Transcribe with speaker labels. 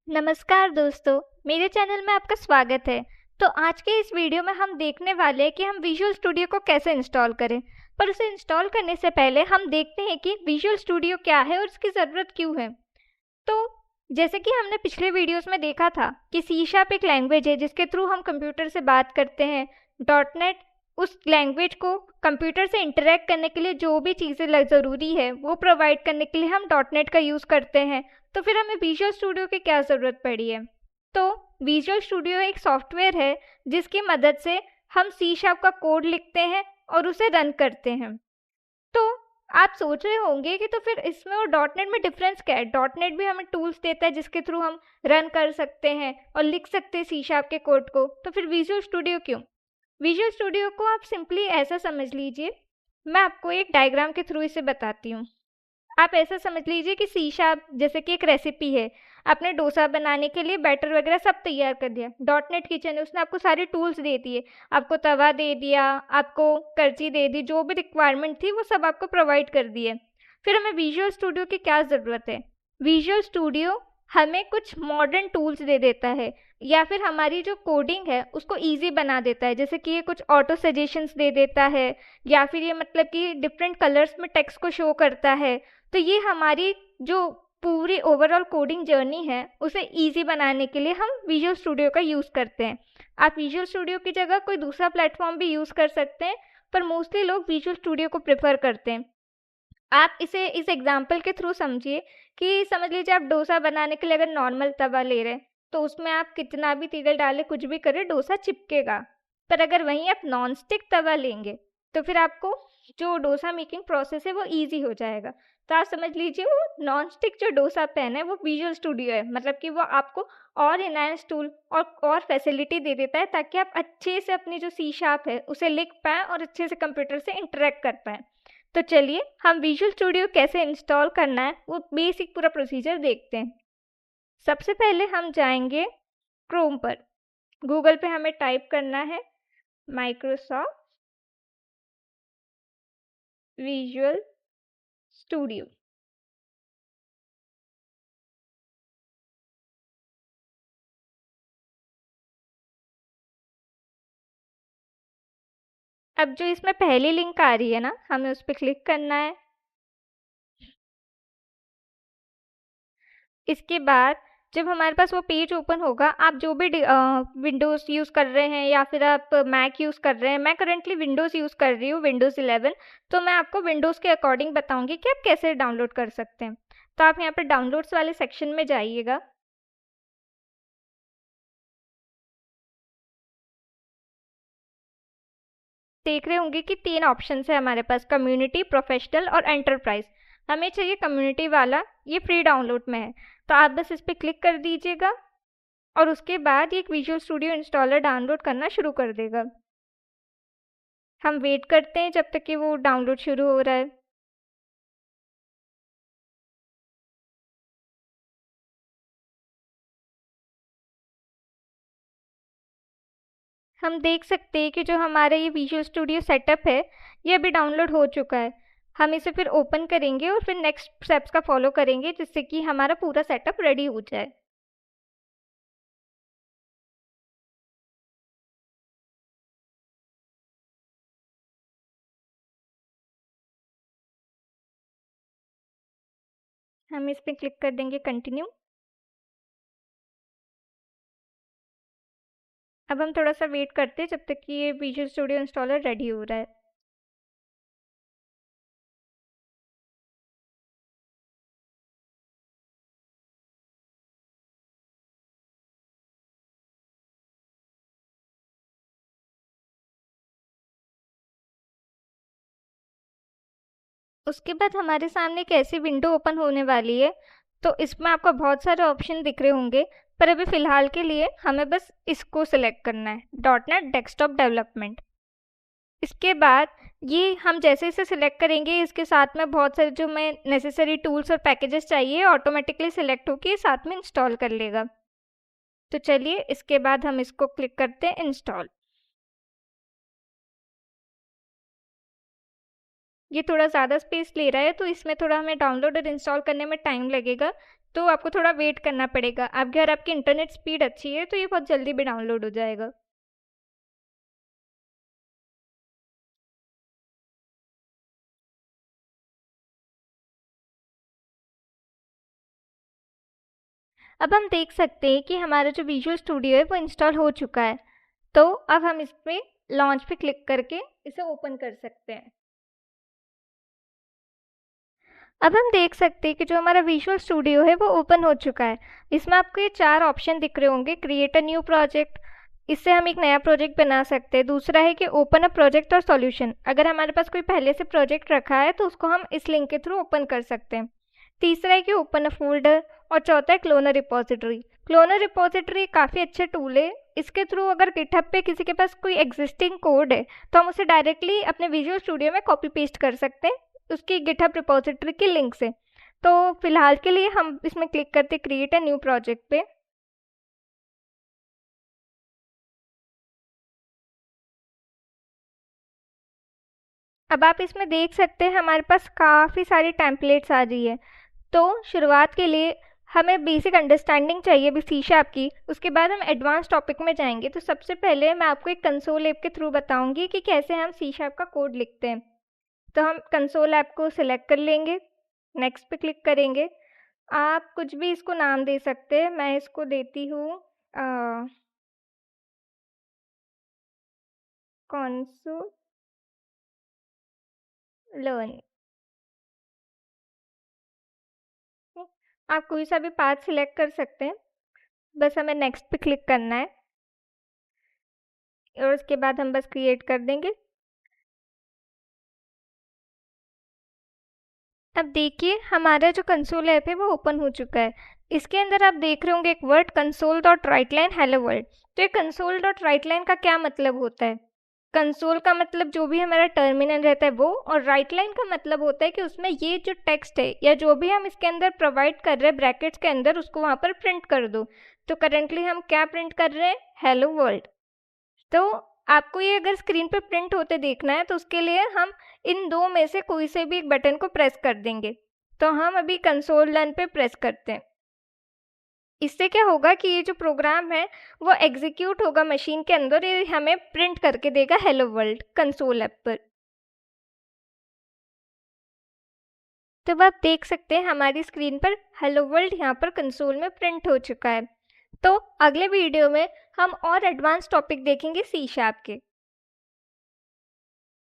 Speaker 1: नमस्कार दोस्तों, मेरे चैनल में आपका स्वागत है। तो आज के इस वीडियो में हम देखने वाले हैं कि हम विजुअल स्टूडियो को कैसे इंस्टॉल करें। पर उसे इंस्टॉल करने से पहले हम देखते हैं कि विजुअल स्टूडियो क्या है और इसकी ज़रूरत क्यों है। तो जैसे कि हमने पिछले वीडियोस में देखा था कि सी शार्प एक लैंग्वेज है जिसके थ्रू हम कंप्यूटर से बात करते हैं। डॉट नेट उस लैंग्वेज को कंप्यूटर से इंटरेक्ट करने के लिए जो भी चीज़ें ज़रूरी है वो प्रोवाइड करने के लिए हम डॉट नेट का यूज़ करते हैं। तो फिर हमें विजुअल स्टूडियो की क्या ज़रूरत पड़ी है। तो विजुअल स्टूडियो एक सॉफ्टवेयर है जिसकी मदद से हम सी शार्प का कोड लिखते हैं और उसे रन करते हैं। तो आप सोच रहे होंगे कि तो फिर इसमें और डॉट नेट में डिफरेंस क्या है। डॉट नेट भी हमें टूल्स देता है जिसके थ्रू हम रन कर सकते हैं और लिख सकते हैं सी शार्प के कोड को। तो फिर विजुअल स्टूडियो क्यों। विजुअल स्टूडियो को आप सिंपली ऐसा समझ लीजिए, मैं आपको एक डायग्राम के थ्रू इसे बताती हूँ। आप ऐसा समझ लीजिए कि सी शार्प जैसे कि एक रेसिपी है। आपने डोसा बनाने के लिए बैटर वगैरह सब तैयार कर दिया। डॉट नेट किचन है, उसने आपको सारे टूल्स दे दिए। आपको तवा दे दिया, आपको करछी दे दी, जो भी रिक्वायरमेंट थी वो सब आपको प्रोवाइड कर दिए। फिर हमें विजुअल स्टूडियो की क्या ज़रूरत है। विजुअल स्टूडियो हमें कुछ मॉडर्न टूल्स दे देता है या फिर हमारी जो कोडिंग है उसको ईजी बना देता है। जैसे कि ये कुछ ऑटो सजेशंस दे देता है या फिर ये मतलब कि डिफरेंट कलर्स में टेक्स्ट को शो करता है। तो ये हमारी जो पूरी ओवरऑल कोडिंग जर्नी है उसे इजी बनाने के लिए हम विजुअल स्टूडियो का यूज़ करते हैं। आप विजुअल स्टूडियो की जगह कोई दूसरा प्लेटफॉर्म भी यूज़ कर सकते हैं, पर मोस्टली लोग विजुअल स्टूडियो को प्रेफर करते हैं। आप इसे इस एग्जाम्पल के थ्रू समझिए कि समझ लीजिए आप डोसा बनाने के लिए अगर नॉर्मल तवा ले रहे हैं तो उसमें आप कितना भी तेल डालें, कुछ भी करें, डोसा चिपकेगा। पर अगर वहीं आप नॉन स्टिक तवा लेंगे तो फिर आपको जो डोसा मेकिंग प्रोसेस है वो इजी हो जाएगा। तो आप समझ लीजिए वो नॉन स्टिक जो डोसा पैन है वो विजुअल स्टूडियो है। मतलब कि वो आपको और इनहांस टूल और फैसिलिटी दे देता है ताकि आप अच्छे से अपनी जो सी शार्प है उसे लिख पाएँ और अच्छे से कंप्यूटर से इंटरेक्ट कर पाएँ। तो चलिए हम विजुअल स्टूडियो कैसे इंस्टॉल करना है वो बेसिक पूरा प्रोसीजर देखते हैं। सबसे पहले हम जाएंगे क्रोम पर। गूगल पे हमें टाइप करना है माइक्रोसॉफ्ट विजुअल स्टूडियो। अब जो इसमें पहली लिंक आ रही है ना, हमें उस पर क्लिक करना है। इसके बाद जब हमारे पास वो पेज ओपन होगा, आप जो भी विंडोज़ यूज़ कर रहे हैं या फिर आप मैक यूज़ कर रहे हैं, मैं करंटली विंडोज़ यूज़ कर रही हूँ, विंडोज़ 11। तो मैं आपको विंडोज़ के अकॉर्डिंग बताऊंगी कि आप कैसे डाउनलोड कर सकते हैं। तो आप यहाँ पर डाउनलोड्स वाले सेक्शन में जाइएगा। देख रहे होंगे कि 3 ऑप्शन है हमारे पास, कम्युनिटी, प्रोफेशनल और एंटरप्राइज। हमें चाहिए कम्युनिटी वाला, ये फ्री डाउनलोड में है। तो आप बस इस पर क्लिक कर दीजिएगा और उसके बाद ये एक विजुअल स्टूडियो इंस्टॉलर डाउनलोड करना शुरू कर देगा। हम वेट करते हैं जब तक कि वो डाउनलोड शुरू हो रहा है। हम देख सकते हैं कि जो हमारा ये विजुअल स्टूडियो सेटअप है ये अभी डाउनलोड हो चुका है। हम इसे फिर ओपन करेंगे और फिर नेक्स्ट स्टेप्स का फॉलो करेंगे जिससे कि हमारा पूरा सेटअप रेडी हो जाए। हम इस पर क्लिक कर देंगे कंटिन्यू। अब हम थोड़ा सा वेट करते हैं जब तक कि ये विजुअल स्टूडियो इंस्टॉलर रेडी हो रहा है। उसके बाद हमारे सामने एक ऐसी विंडो ओपन होने वाली है। तो इसमें आपको बहुत सारे ऑप्शन दिख रहे होंगे, पर अभी फ़िलहाल के लिए हमें बस इसको सिलेक्ट करना है, डॉट नेट डेस्कटॉप डेवलपमेंट। इसके बाद ये हम जैसे इसे सिलेक्ट करेंगे इसके साथ में बहुत सारे जो हमें नेसेसरी टूल्स और पैकेजेस चाहिए ऑटोमेटिकली सिलेक्ट होकर साथ में इंस्टॉल कर लेगा। तो चलिए इसके बाद हम इसको क्लिक करते हैं इंस्टॉल। ये थोड़ा ज़्यादा स्पेस ले रहा है तो इसमें थोड़ा हमें डाउनलोड और इंस्टॉल करने में टाइम लगेगा। तो आपको थोड़ा वेट करना पड़ेगा। आपके अगर आपकी इंटरनेट स्पीड अच्छी है तो ये बहुत जल्दी भी डाउनलोड हो जाएगा। अब हम देख सकते हैं कि हमारा जो विजुअल स्टूडियो है वो इंस्टॉल हो चुका है। तो अब हम इस पर लॉन्च पे क्लिक करके इसे ओपन कर सकते हैं। अब हम देख सकते हैं कि जो हमारा विजुअल स्टूडियो है वो ओपन हो चुका है। इसमें आपको ये 4 ऑप्शन दिख रहे होंगे। क्रिएट अ न्यू प्रोजेक्ट, इससे हम एक नया प्रोजेक्ट बना सकते हैं। दूसरा है कि ओपन अ प्रोजेक्ट और सॉल्यूशन, अगर हमारे पास कोई पहले से प्रोजेक्ट रखा है तो उसको हम इस लिंक के थ्रू ओपन कर सकते हैं। तीसरा है कि ओपन अ फोल्डर, और चौथा है क्लोनर रिपोजिटरी। क्लोनर रिपोजिटरी काफ़ी अच्छा टूल है। इसके थ्रू अगर गिटहब पे किसी के पास कोई एग्जिस्टिंग कोड है तो हम उसे डायरेक्टली अपने विजुअल स्टूडियो में कॉपी पेस्ट कर सकते हैं उसकी गिटहब रिपोजिटरी के लिंक से। तो फिलहाल के लिए हम इसमें क्लिक करते क्रिएट अ न्यू प्रोजेक्ट पे। अब आप इसमें देख सकते हैं हमारे पास काफ़ी सारी टेम्पलेट्स आ रही है। तो शुरुआत के लिए हमें बेसिक अंडरस्टैंडिंग चाहिए भी सी शार्प की। उसके बाद हम एडवांस टॉपिक में जाएंगे। तो सबसे पहले मैं आपको एक कंसोल ऐप के थ्रू बताऊंगी कि कैसे हम सी शार्प का कोड लिखते हैं। तो हम कंसोल ऐप को सिलेक्ट कर लेंगे, नेक्स्ट पे क्लिक करेंगे। आप कुछ भी इसको नाम दे सकते हैं, मैं इसको देती हूँ कंसोल लर्न। आप कोई सा भी पाथ सिलेक्ट कर सकते हैं, बस हमें नेक्स्ट पे क्लिक करना है और उसके बाद हम बस क्रिएट कर देंगे। अब देखिए हमारा जो कंसोल ऐप है वो ओपन हो चुका है। इसके अंदर आप देख रहे होंगे एक word console dot right line hello world. तो ये कंसोल डॉट राइट लाइन का क्या मतलब होता है? कंसोल का मतलब जो भी हमारा टर्मिनल रहता है वो, और राइट लाइन का मतलब होता है कि उसमें ये जो टेक्स्ट है या जो भी हम इसके अंदर प्रोवाइड कर रहे हैं ब्रैकेट्स के अंदर उसको वहाँ पर प्रिंट कर दो। तो करेंटली हम क्या प्रिंट कर रहे हैं? Hello world. तो आपको ये अगर स्क्रीन पे प्रिंट होते देखना है तो उसके लिए हम इन दो में से कोई से भी एक बटन को प्रेस कर देंगे। तो हम अभी कंसोल रन पे प्रेस करते हैं। इससे क्या होगा कि ये जो प्रोग्राम है वो एग्जीक्यूट होगा मशीन के अंदर, ये हमें प्रिंट करके देगा हेलो वर्ल्ड कंसोल ऐप पर। तो अब आप देख सकते हैं हमारी स्क्रीन पर हेलो वर्ल्ड यहाँ पर कंसोल में प्रिंट हो चुका है। तो अगले वीडियो में हम और एडवांस टॉपिक देखेंगे सी शार्प के।